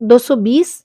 220,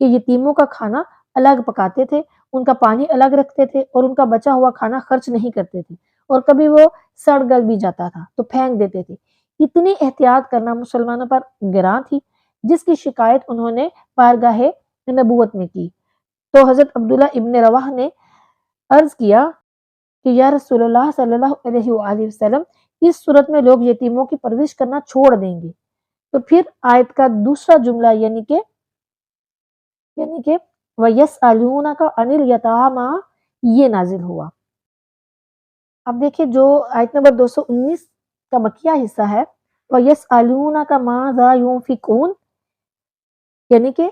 کہ یتیموں کا کھانا الگ پکاتے تھے، ان کا پانی الگ رکھتے تھے اور ان کا بچا ہوا کھانا خرچ نہیں کرتے تھے، اور کبھی وہ سڑ گل بھی جاتا تھا تو پھینک دیتے تھے۔ اتنی احتیاط کرنا مسلمانوں پر گراں تھی، جس کی شکایت انہوں نے بارگاہ نبوت میں کی۔ تو حضرت عبداللہ ابن رواح نے عرض کیا کہ یا رسول اللہ صلی اللہ علیہ وآلہ وسلم، اس صورت میں لوگ یتیموں کی پرورش کرنا چھوڑ دیں گے۔ تو پھر آیت کا دوسرا جملہ یعنی کہ وَيَسْأَلُونَكَ عَنِ الْيَتَامَى یہ نازل ہوا۔ اب دیکھیں جو آیت نمبر 219 کا بقیہ حصہ ہے، وَيَسْأَلُونَكَ مَاذَا يُنْفِقُونَ، یعنی کہ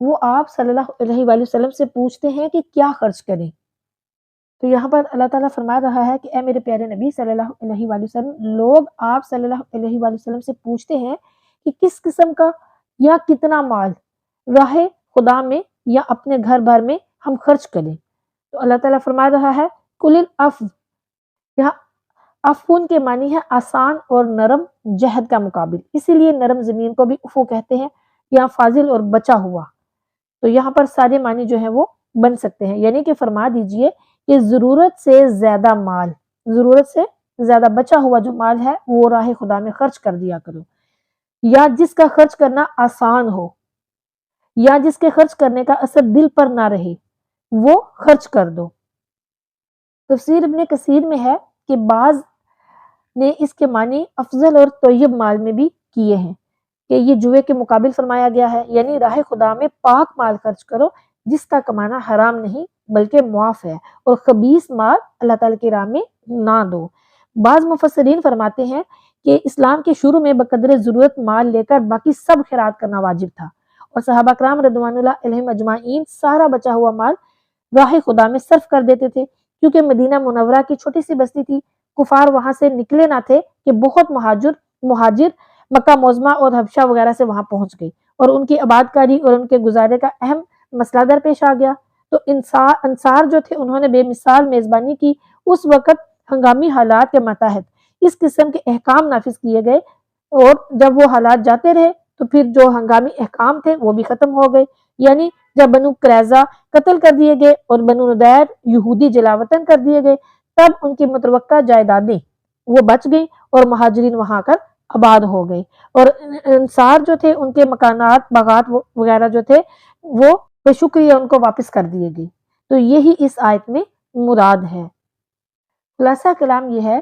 وہ آپ صلی اللہ علیہ وآلہ وسلم سے پوچھتے ہیں کہ کیا خرچ کریں۔ تو یہاں پر اللہ تعالیٰ فرما رہا ہے کہ اے میرے پیارے نبی صلی اللہ علیہ وآلہ وسلم، لوگ آپ صلی اللہ علیہ وآلہ وسلم سے پوچھتے ہیں کہ کس قسم کا یا کتنا مال راہ خدا میں یا اپنے گھر بھر میں ہم خرچ کریں۔ تو اللہ تعالیٰ فرما رہا ہے کل العفو، یہاں عفون کے معنی ہے آسان اور نرم جہد کا مقابل، اسی لیے نرم زمین کو بھی عفو کہتے ہیں، یا فاضل اور بچا ہوا۔ تو یہاں پر سارے معنی جو ہیں وہ بن سکتے ہیں، یعنی کہ فرما دیجئے کہ ضرورت سے زیادہ مال، ضرورت سے زیادہ بچا ہوا جو مال ہے وہ راہ خدا میں خرچ کر دیا کرو، یا جس کا خرچ کرنا آسان ہو، یا جس کے خرچ کرنے کا اثر دل پر نہ رہے، وہ خرچ کر دو۔ تفسیر ابن کثیر میں ہے کہ بعض نے اس کے معنی افضل اور طیب مال میں بھی کیے ہیں کہ یہ جوئے کے مقابل فرمایا گیا ہے، یعنی راہ خدا میں پاک مال خرچ کرو جس کا کمانا حرام نہیں بلکہ معاف ہے، اور خبیث مال اللہ تعالیٰ کی راہ میں نہ دو۔ بعض مفسرین فرماتے ہیں کہ اسلام کے شروع میں بقدر ضرورت مال لے کر باقی سب خیرات کرنا واجب تھا، اور صحابہ کرام رضوان اللہ علیہم اجمعین سارا بچا ہوا مال راہ خدا میں صرف کر دیتے تھے، کیونکہ مدینہ منورہ کی چھوٹی سی بستی تھی، کفار وہاں سے نکلے نہ تھے کہ بہت مہاجر مکہ معظمہ اور حبشہ وغیرہ سے وہاں پہنچ گئی، اور ان کی آباد کاری اور ان کے گزارے کا اہم مسئلہ درپیش آ گیا۔ تو انصار جو تھے انہوں نے بے مثال میزبانی کی۔ اس وقت ہنگامی حالات کے ماتحت اس قسم کے احکام نافذ کیے گئے، اور جب وہ حالات جاتے رہے تو پھر جو ہنگامی احکام تھے وہ بھی ختم ہو گئے، یعنی جب بنو قریظہ قتل کر دیے گئے اور بنو نضیر یہودی جلاوطن کر دیے گئے، تب ان کی متوقع جائیدادیں وہ بچ گئیں اور مہاجرین وہاں آ کر آباد ہو گئے، اور انصار جو تھے ان کے مکانات باغات وغیرہ جو تھے وہ بے شکریہ ان کو واپس کر دیے گئے۔ تو یہی اس آیت میں مراد ہے۔ خلاصہ کلام یہ ہے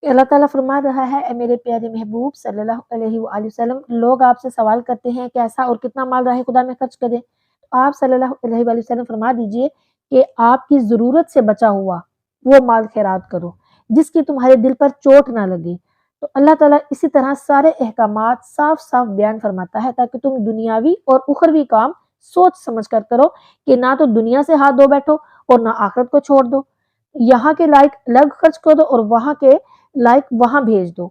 کہ اللہ تعالیٰ فرما رہا ہے اے میرے پیارے محبوب صلی اللہ علیہ وآلہ وسلم، لوگ آپ سے سوال کرتے ہیں کیسا اور کتنا مال راہ خدا میں خرچ کریں، تو آپ صلی اللہ علیہ وآلہ وسلم فرما دیجئے کہ آپ کی ضرورت سے بچا ہوا وہ مال خیرات کرو جس کی تمہارے دل پر چوٹ نہ لگے۔ تو اللہ تعالیٰ اسی طرح سارے احکامات صاف صاف بیان فرماتا ہے تاکہ تم دنیاوی اور اخروی کام سوچ سمجھ کر کرو، کہ نہ تو دنیا سے ہاتھ دھو بیٹھو اور نہ آخرت کو چھوڑ دو، یہاں کے لائق الگ خرچ کر دو اور وہاں کے لائق وہاں بھیج دو۔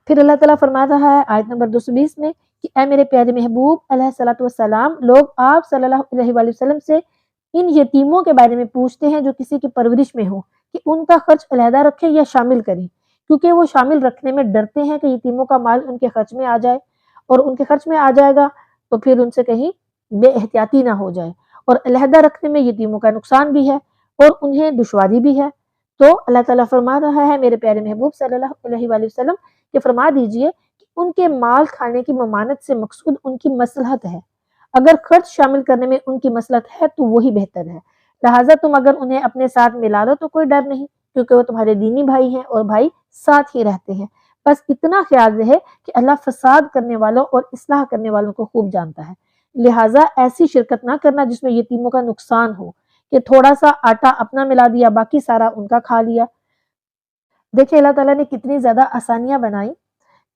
پھر اللہ تعالیٰ فرما رہا ہے آیت نمبر 220 میں کہ اے میرے پیارے محبوب علیہ الصلوۃ والسلام، لوگ آپ صلی اللہ علیہ وآلہ وسلم سے ان یتیموں کے بارے میں پوچھتے ہیں جو کسی کی پرورش میں ہو کہ ان کا خرچ علیحدہ رکھیں یا شامل کریں، کیونکہ وہ شامل رکھنے میں ڈرتے ہیں کہ یتیموں کا مال ان کے خرچ میں آ جائے، اور ان کے خرچ میں آ جائے گا تو پھر ان سے کہیں بے احتیاطی نہ ہو جائے، اور علیحدہ رکھنے میں یتیموں کا نقصان بھی ہے اور انہیں دشواری بھی ہے۔ تو اللہ تعالیٰ فرما رہا ہے میرے پیارے محبوب صلی اللہ علیہ وآلہ وسلم کہ فرما دیجئے کہ ان کے مال کھانے کی ممانت سے مقصود ان کی مصلحت ہے، اگر خرچ شامل کرنے میں ان کی مصلحت ہے تو وہی بہتر ہے، لہٰذا تم اگر انہیں اپنے ساتھ ملا لو تو کوئی ڈر نہیں، کیونکہ وہ تمہارے دینی بھائی ہیں اور بھائی ساتھ ہی رہتے ہیں۔ بس اتنا خیال رہے کہ اللہ فساد کرنے والوں اور اصلاح کرنے والوں کو خوب جانتا ہے، لہٰذا ایسی شرکت نہ کرنا جس میں یتیموں کا نقصان ہو، کہ تھوڑا سا آٹا اپنا ملا دیا باقی سارا ان کا کھا لیا۔ دیکھیں اللہ تعالیٰ نے کتنی زیادہ آسانیاں بنائی،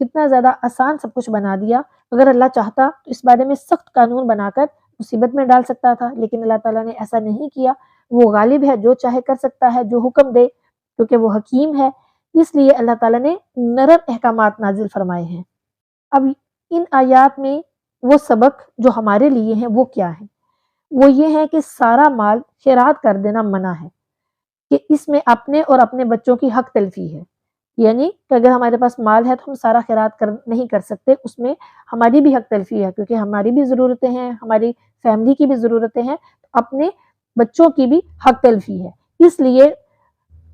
کتنا زیادہ آسان سب کچھ بنا دیا۔ اگر اللہ چاہتا تو اس بارے میں سخت قانون بنا کر مصیبت میں ڈال سکتا تھا، لیکن اللہ تعالیٰ نے ایسا نہیں کیا۔ وہ غالب ہے، جو چاہے کر سکتا ہے، جو حکم دے، کیونکہ وہ حکیم ہے، اس لیے اللہ تعالیٰ نے نرم احکامات نازل فرمائے ہیں۔ اب ان آیات میں وہ سبق جو ہمارے لیے ہیں وہ کیا ہے؟ وہ یہ ہے کہ سارا مال خیرات کر دینا منع ہے، کہ اس میں اپنے اور اپنے بچوں کی حق تلفی ہے۔ یعنی کہ اگر ہمارے پاس مال ہے تو ہم سارا خیرات نہیں کر سکتے، اس میں ہماری بھی حق تلفی ہے، کیونکہ ہماری بھی ضرورتیں ہیں، ہماری فیملی کی بھی ضرورتیں ہیں، اپنے بچوں کی بھی حق تلفی ہے، اس لیے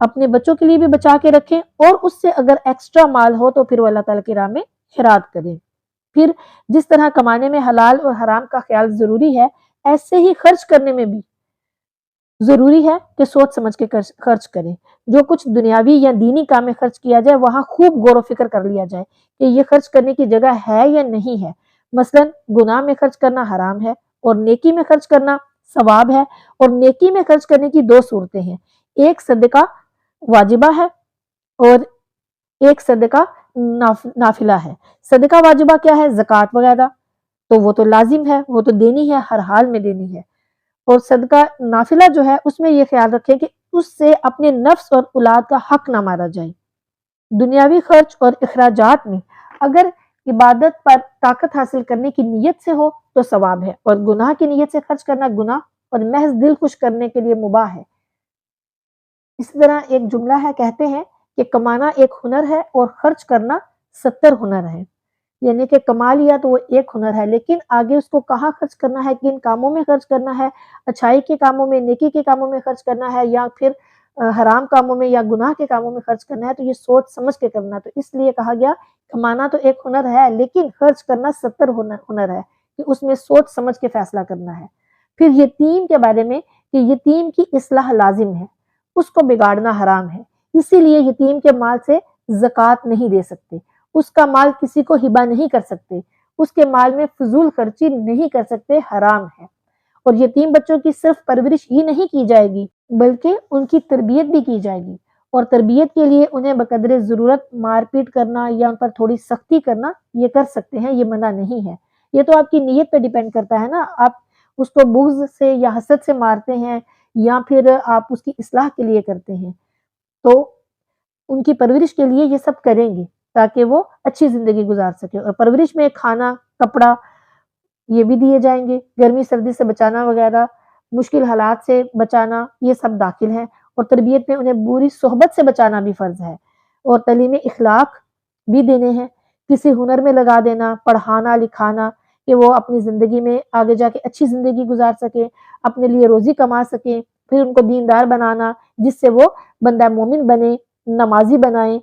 اپنے بچوں کے لیے بھی بچا کے رکھیں، اور اس سے اگر ایکسٹرا مال ہو تو پھر وہ اللہ تعالیٰ کی راہ میں خیرات کریں۔ پھر جس طرح کمانے میں حلال اور حرام کا خیال ضروری ہے، ایسے ہی خرچ کرنے میں بھی ضروری ہے کہ سوچ سمجھ کے خرچ کریں۔ جو کچھ دنیاوی یا دینی کام میں خرچ کیا جائے وہاں خوب غور و فکر کر لیا جائے کہ یہ خرچ کرنے کی جگہ ہے یا نہیں ہے۔ مثلا گناہ میں خرچ کرنا حرام ہے اور نیکی میں خرچ کرنا ثواب ہے، اور نیکی میں خرچ کرنے کی دو صورتیں ہیں، ایک صدقہ واجبہ ہے اور ایک صدقہ نافلہ ہے۔ صدقہ واجبہ کیا ہے؟ زکوٰۃ وغیرہ، تو وہ تو لازم ہے، وہ تو دینی ہے، ہر حال میں دینی ہے۔ اور صدقہ نافلہ جو ہے اس میں یہ خیال رکھیں کہ اس سے اپنے نفس اور اولاد کا حق نہ مارا جائے۔ دنیاوی خرچ اور اخراجات میں اگر عبادت پر طاقت حاصل کرنے کی نیت سے ہو تو ثواب ہے، اور گناہ کی نیت سے خرچ کرنا گناہ اور محض دل خوش کرنے کے لیے مباح ہے۔ اسی طرح ایک جملہ ہے، کہتے ہیں کہ کمانا ایک ہنر ہے اور خرچ کرنا 70 ہنر ہے، یعنی کہ کما لیا تو وہ ایک ہنر ہے، لیکن آگے اس کو کہاں خرچ کرنا ہے، کن کاموں میں خرچ کرنا ہے، اچھائی کے کاموں میں، نیکی کے کاموں میں خرچ کرنا ہے، یا پھر حرام کاموں میں یا گناہ کے کاموں میں خرچ کرنا ہے، تو یہ سوچ سمجھ کے کرنا۔ تو اس لیے کہا گیا کمانا تو ایک ہنر ہے لیکن خرچ کرنا 70 ہنر ہے، کہ اس میں سوچ سمجھ کے فیصلہ کرنا ہے۔ پھر یتیم کے بارے میں کہ یتیم کی اصلاح لازم ہے، اس کو بگاڑنا حرام ہے، اسی لیے یتیم کے مال سے زکوٰۃ نہیں دے سکتے، اس کا مال کسی کو ہبہ نہیں کر سکتے، اس کے مال میں فضول خرچی نہیں کر سکتے، حرام ہے۔ اور یتیم بچوں کی صرف پرورش ہی نہیں کی جائے گی بلکہ ان کی تربیت بھی کی جائے گی، اور تربیت کے لیے انہیں بقدر ضرورت مار پیٹ کرنا یا ان پر تھوڑی سختی کرنا یہ کر سکتے ہیں، یہ منع نہیں ہے۔ یہ تو آپ کی نیت پہ ڈیپینڈ کرتا ہے نا، آپ اس کو بغض سے یا حسد سے مارتے ہیں یا پھر آپ اس کی اصلاح کے لیے کرتے ہیں، تو ان کی پرورش کے لیے یہ سب کریں گے تاکہ وہ اچھی زندگی گزار سکے، اور پرورش میں کھانا، کپڑا یہ بھی دیے جائیں گے، گرمی سردی سے بچانا وغیرہ، مشکل حالات سے بچانا، یہ سب داخل ہے، اور تربیت میں انہیں بری صحبت سے بچانا بھی فرض ہے، اور تعلیم اخلاق بھی دینے ہیں، کسی ہنر میں لگا دینا، پڑھانا لکھانا کہ وہ اپنی زندگی میں آگے جا کے اچھی زندگی گزار سکے، اپنے لیے روزی کما سکیں، پھر ان کو دیندار بنانا جس سے وہ بندہ مومن بنے، نمازی بنائیں،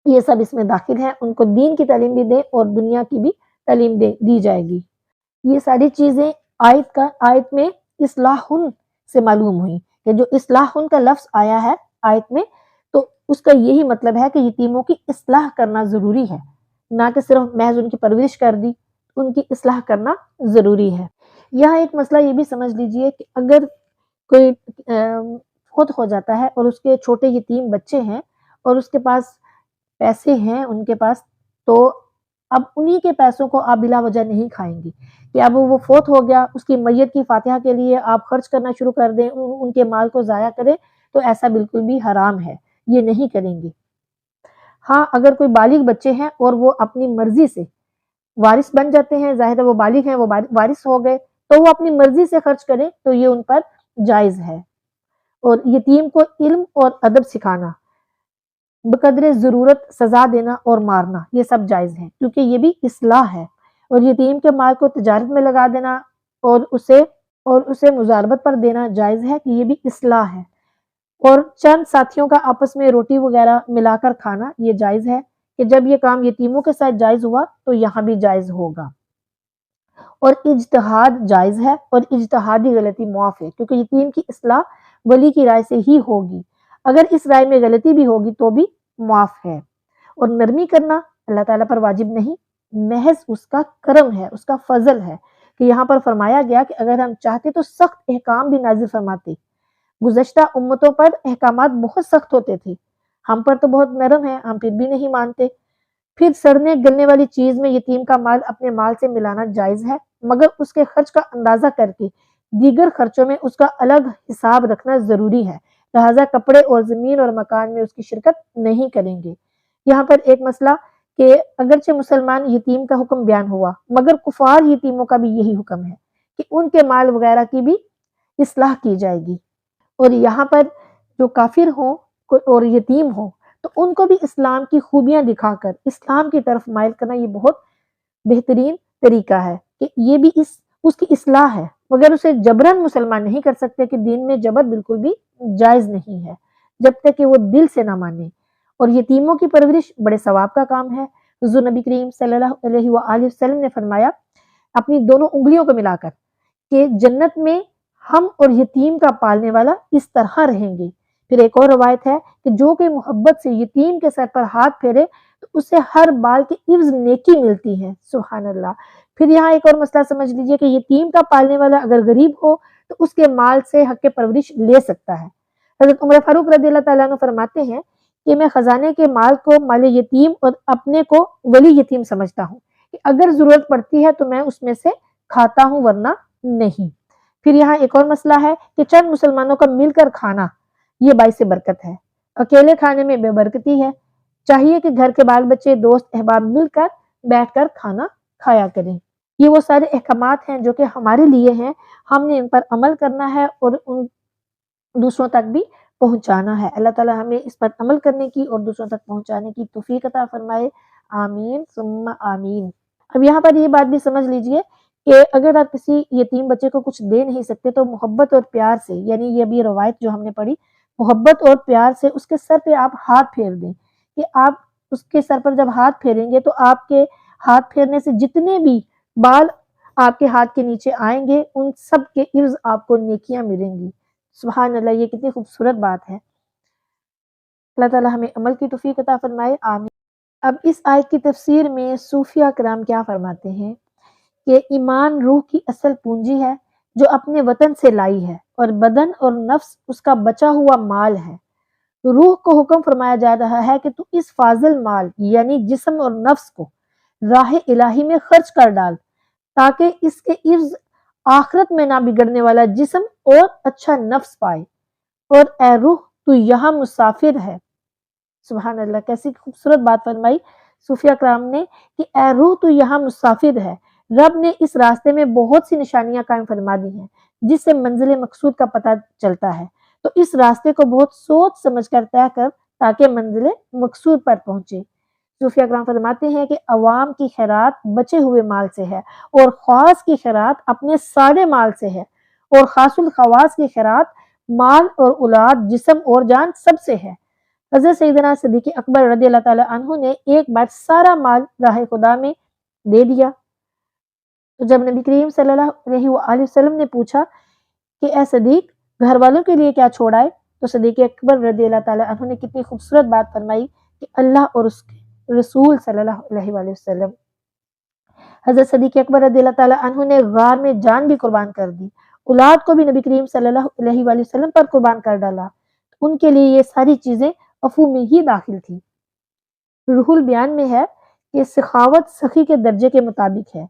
یہ سب اس میں داخل ہے۔ ان کو دین کی تعلیم بھی دیں اور دنیا کی بھی تعلیم دی جائے گی۔ یہ ساری چیزیں آیت میں اصلاحن سے معلوم ہوئی، کہ جو اصلاحن کا لفظ آیا ہے آیت میں تو اس کا یہی مطلب ہے کہ یتیموں کی اصلاح کرنا ضروری ہے، نہ کہ صرف محض ان کی پرورش کر دی، ان کی اصلاح کرنا ضروری ہے۔ یہاں ایک مسئلہ یہ بھی سمجھ لیجئے کہ اگر کوئی فوت ہو جاتا ہے اور اس کے چھوٹے یتیم بچے ہیں اور اس کے پاس پیسے ہیں ان کے پاس، تو اب انہی کے پیسوں کو آپ بلا وجہ نہیں کھائیں گے، کہ اب وہ فوت ہو گیا، اس کی میت کی فاتحہ کے لیے آپ خرچ کرنا شروع کر دیں، ان کے مال کو ضائع کریں، تو ایسا بالکل بھی حرام ہے، یہ نہیں کریں گے۔ ہاں اگر کوئی بالغ بچے ہیں اور وہ اپنی مرضی سے وارث بن جاتے ہیں، ظاہر ہے وہ بالغ ہیں، وہ وارث ہو گئے، تو وہ اپنی مرضی سے خرچ کریں تو یہ ان پر جائز ہے۔ اور یتیم کو علم اور ادب سکھانا، بقدر ضرورت سزا دینا اور مارنا، یہ سب جائز ہیں، کیونکہ یہ بھی اصلاح ہے۔ اور یتیم کے مال کو تجارت میں لگا دینا اور اسے مزاربت پر دینا جائز ہے، کہ یہ بھی اصلاح ہے۔ اور چند ساتھیوں کا آپس میں روٹی وغیرہ ملا کر کھانا، یہ جائز ہے، کہ جب یہ کام یتیموں کے ساتھ جائز ہوا تو یہاں بھی جائز ہوگا۔ اور اجتہاد جائز ہے، اور اجتہادی غلطی معاف ہے، کیونکہ یتیم کی اصلاح ولی کی رائے سے ہی ہوگی، اگر اس رائے میں غلطی بھی ہوگی تو بھی معاف ہے۔ اور نرمی کرنا اللہ تعالیٰ پر واجب نہیں، محض اس کا کرم ہے، اس کا فضل ہے، کہ یہاں پر فرمایا گیا کہ اگر ہم چاہتے تو سخت احکام بھی نازل فرماتے، گزشتہ امتوں پر احکامات بہت سخت ہوتے تھے، ہم پر تو بہت نرم ہے، ہم پھر بھی نہیں مانتے۔ پھر سڑنے گلنے والی چیز میں یتیم کا مال اپنے مال سے ملانا جائز ہے، مگر اس کے خرچ کا اندازہ کر کے دیگر خرچوں میں اس کا الگ حساب رکھنا ضروری ہے، لہذا کپڑے اور زمین اور مکان میں اس کی شرکت نہیں کریں گے۔ یہاں پر ایک مسئلہ کہ اگرچہ مسلمان یتیم کا حکم بیان ہوا، مگر کفار یتیموں کا بھی یہی حکم ہے کہ ان کے مال وغیرہ کی بھی اصلاح کی جائے گی، اور یہاں پر جو کافر ہوں اور یتیم ہوں تو تو ان کو بھی اسلام کی خوبیاں دکھا کر اسلام کی طرف مائل کرنا یہ بہت بہترین طریقہ ہے کہ یہ بھی اس کی اصلاح ہے، مگر اسے جبرن مسلمان نہیں کر سکتے کہ دین میں جبر بالکل بھی جائز نہیں ہے جب تک کہ وہ دل سے نہ مانے۔ اور یتیموں کی پرورش بڑے ثواب کا کام ہے۔ حضور نبی کریم صلی اللہ علیہ وآلہ وسلم نے فرمایا اپنی دونوں انگلیوں کو ملا کر کہ جنت میں ہم اور یتیم کا پالنے والا اس طرح رہیں گے۔ پھر ایک اور روایت ہے کہ جو کہ محبت سے یتیم کے سر پر ہاتھ پھیرے تو اسے ہر بال کے عوض نیکی ملتی ہے۔ سبحان اللہ۔ پھر یہاں ایک اور مسئلہ سمجھ لیجئے کہ یتیم کا پالنے والا اگر غریب ہو تو اس کے مال سے حق پرورش لے سکتا ہے۔ حضرت عمر فاروق رضی اللہ تعالیٰ عنہ فرماتے ہیں کہ میں خزانے کے مال کو مال یتیم اور اپنے کو ولی یتیم سمجھتا ہوں کہ اگر ضرورت پڑتی ہے تو میں اس میں سے کھاتا ہوں ورنہ نہیں۔ پھر یہاں ایک اور مسئلہ ہے کہ چند مسلمانوں کا مل کر کھانا یہ باعث برکت ہے، اکیلے کھانے میں بے برکتی ہے۔ چاہیے کہ گھر کے بال بچے دوست احباب مل کر بیٹھ کر کھانا کھایا کریں۔ یہ وہ سارے احکامات ہیں جو کہ ہمارے لیے ہیں، ہم نے ان پر عمل کرنا ہے اور ان دوسروں تک بھی پہنچانا ہے۔ اللہ تعالی ہمیں اس پر عمل کرنے کی اور دوسروں تک پہنچانے کی توفیق عطا فرمائے، آمین ثم آمین۔ اب یہاں پر یہ بات بھی سمجھ لیجئے کہ اگر آپ کسی یتیم بچے کو کچھ دے نہیں سکتے تو محبت اور پیار سے، یعنی یہ بھی روایت جو ہم نے پڑھی، محبت اور پیار سے اس کے سر پہ آپ ہاتھ پھیر دیں کہ آپ اس کے سر پر جب ہاتھ پھیریں گے تو آپ کے ہاتھ پھیرنے سے جتنے بھی بال آپ کے ہاتھ کے نیچے آئیں گے ان سب کے عوض آپ کو نیکیاں ملیں گی۔ سبحان اللہ، یہ کتنی خوبصورت بات ہے۔ اللہ تعالی ہمیں عمل کی توفیق عطا فرمائے، آمین۔ اب اس آیت کی تفسیر میں صوفیہ کرام کیا فرماتے ہیں کہ ایمان روح کی اصل پونجی ہے جو اپنے وطن سے لائی ہے اور بدن اور نفس اس کا بچا ہوا مال ہے۔ روح کو حکم فرمایا جا رہا ہے کہ تو اس فاضل مال یعنی جسم اور نفس کو راہ الہی میں خرچ کر ڈال تاکہ اس کے عوض آخرت میں نہ بگڑنے والا جسم اور اچھا نفس پائے۔ اور اے روح تو یہاں مسافر ہے۔ سبحان اللہ، کیسی خوبصورت بات فرمائی صوفیہ کرام نے کہ اے روح تو یہاں مسافر ہے۔ رب نے اس راستے میں بہت سی نشانیاں قائم فرما دی ہیں جس سے منزل مقصود کا پتہ چلتا ہے، تو اس راستے کو بہت سوچ سمجھ کر طے کر تاکہ منزل مقصود پر پہنچے۔ صوفیہ کرام فرماتے ہیں کہ عوام کی خیرات بچے ہوئے مال سے ہے اور خاص کی خیرات اپنے سارے مال سے ہے، اور خاص الخواص کی خیرات مال اور اولاد جسم اور جان سب سے ہے۔ حضرت سیدنا صدیق اکبر رضی اللہ تعالی عنہ نے ایک بار سارا مال راہ خدا میں دے دیا، تو جب نبی کریم صلی اللہ علیہ وآلہ وسلم نے پوچھا کہ اے صدیق گھر والوں کے لیے کیا چھوڑ آئے، تو صدیق اکبر رضی اللہ تعالی عنہ نے کتنی خوبصورت بات فرمائی کہ اللہ اور اس کے رسول صلی اللہ علیہ وآلہ وسلم۔ حضرت صدیق اکبر رضی اللہ تعالی عنہ نے غار میں جان بھی قربان کر دی، اولاد کو بھی نبی کریم صلی اللہ علیہ وآلہ وسلم پر قربان کر ڈالا، ان کے لیے یہ ساری چیزیں عفو میں ہی داخل تھی۔ روح البیان میں ہے کہ سخاوت سخی کے درجے کے مطابق ہے۔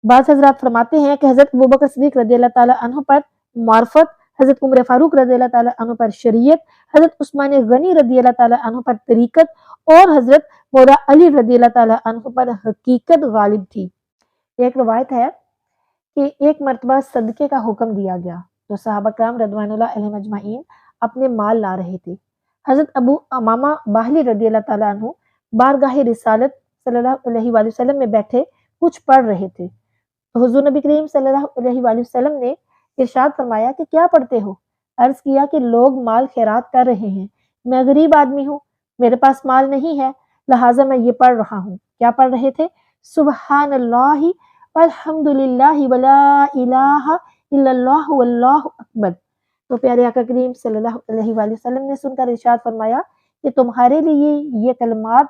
بعض حضرات فرماتے ہیں کہ حضرت ابوبکر صدیق رضی اللہ تعالی عنہ پر معرفت، حضرت عمر فاروق رضی اللہ تعالی عنہ پر شریعت، حضرت عثمان غنی رضی اللہ تعالی عنہ پر طریقت اور حضرت مولا علی رضی اللہ تعالی عنہ پر حقیقت غالب تھی۔ ایک روایت ہے کہ ایک مرتبہ صدقے کا حکم دیا گیا تو صحابہ کرام رضوان اللہ علیہم اجمعین اپنے مال لا رہے تھے۔ حضرت ابو امامہ باہلی رضی اللہ تعالی عنہ بارگاہ رسالت صلی اللہ علیہ وآلہ وسلم میں بیٹھے کچھ پڑھ رہے تھے، تو حضور نبی کریم صلی اللہ علیہ وآلہ وسلم نے ارشاد فرمایا کہ کیا پڑھتے ہو؟ عرض کیا کہ لوگ مال خیرات کر رہے ہیں، میں غریب آدمی ہوں، میرے پاس مال نہیں ہے، لہٰذا میں یہ پڑھ رہا ہوں۔ کیا پڑھ رہے تھے؟ سبحان اللہ والحمد للہ ولا الہ الا اللہ واللہ اکبر۔ تو پیارے آقا کریم صلی اللہ علیہ وآلہ وسلم نے سن کر ارشاد فرمایا کہ تمہارے لیے یہ کلمات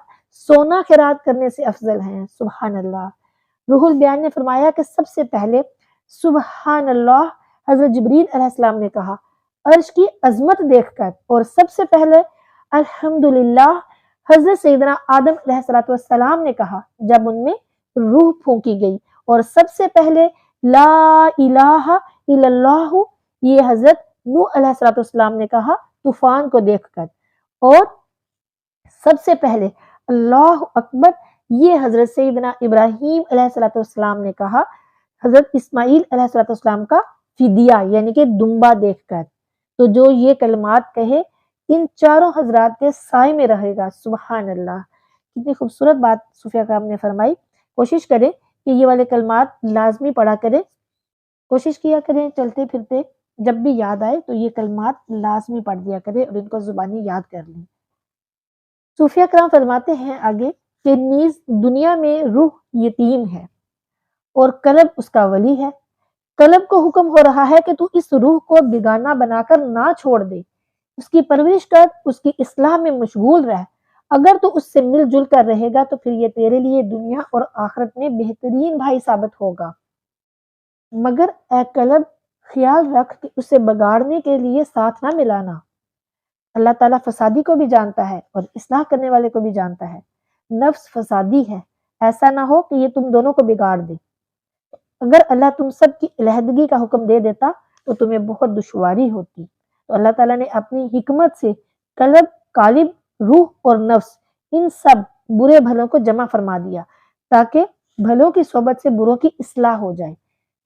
سونا خیرات کرنے سے افضل ہیں۔ سبحان اللہ۔ روح البیان نے فرمایا کہ سب سے پہلے سبحان اللہ حضرت جبریل علیہ السلام نے کہا عرش کی عظمت دیکھ کر، اور سب سے پہلے الحمدللہ حضرت سیدنا آدم علیہ السلام نے کہا جب ان میں روح پھونکی گئی، اور سب سے پہلے لا الہ الا اللہ یہ حضرت نوح علیہ السلام نے کہا طوفان کو دیکھ کر، اور سب سے پہلے اللہ اکبر یہ حضرت سیدنا ابراہیم علیہ السلام نے کہا حضرت اسماعیل علیہ السلام کا فدیہ یعنی کہ دمبا دیکھ کر۔ تو جو یہ کلمات کہے ان چاروں حضرات کے سائے میں رہے گا۔ سبحان اللہ، کتنی خوبصورت بات صوفیہ کرام نے فرمائی۔ کوشش کریں کہ یہ والے کلمات لازمی پڑھا کریں، کوشش کیا کریں چلتے پھرتے جب بھی یاد آئے تو یہ کلمات لازمی پڑھ دیا کریں اور ان کو زبانی یاد کر لیں۔ صوفیہ کرام فرماتے ہیں آگے کہ نیز دنیا میں روح یتیم ہے اور قلب اس کا ولی ہے۔ قلب کو حکم ہو رہا ہے کہ تو اس روح کو بیگانہ بنا کر نہ چھوڑ دے، اس کی پرورش کر، اس کی اصلاح میں مشغول رہ۔ اگر تو اس سے مل جل کر رہے گا تو پھر یہ تیرے لیے دنیا اور آخرت میں بہترین بھائی ثابت ہوگا، مگر اے قلب خیال رکھ کہ اسے بگاڑنے کے لیے ساتھ نہ ملانا۔ اللہ تعالیٰ فسادی کو بھی جانتا ہے اور اصلاح کرنے والے کو بھی جانتا ہے۔ نفس فسادی ہے، ایسا نہ ہو کہ یہ تم دونوں کو بگاڑ دے۔ اگر اللہ تم سب کی علیحدگی کا حکم دے دیتا تو تمہیں بہت دشواری ہوتی۔ تو اللہ تعالیٰ نے اپنی حکمت سے قلب، قالب، روح اور نفس ان سب برے بھلوں کو جمع فرما دیا تاکہ بھلوں کی صحبت سے بروں کی اصلاح ہو جائے۔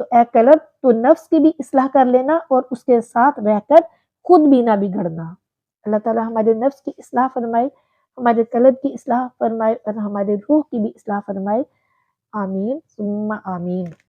تو اے قلب تو نفس کی بھی اصلاح کر لینا اور اس کے ساتھ رہ کر خود بھی نہ بگڑنا۔ اللہ تعالیٰ ہمارے نفس کی اصلاح فرمائے، ہمارے قلب کی اصلاح فرمائے اور ہمارے روح کی بھی اصلاح فرمائے۔ آمین ثم آمین۔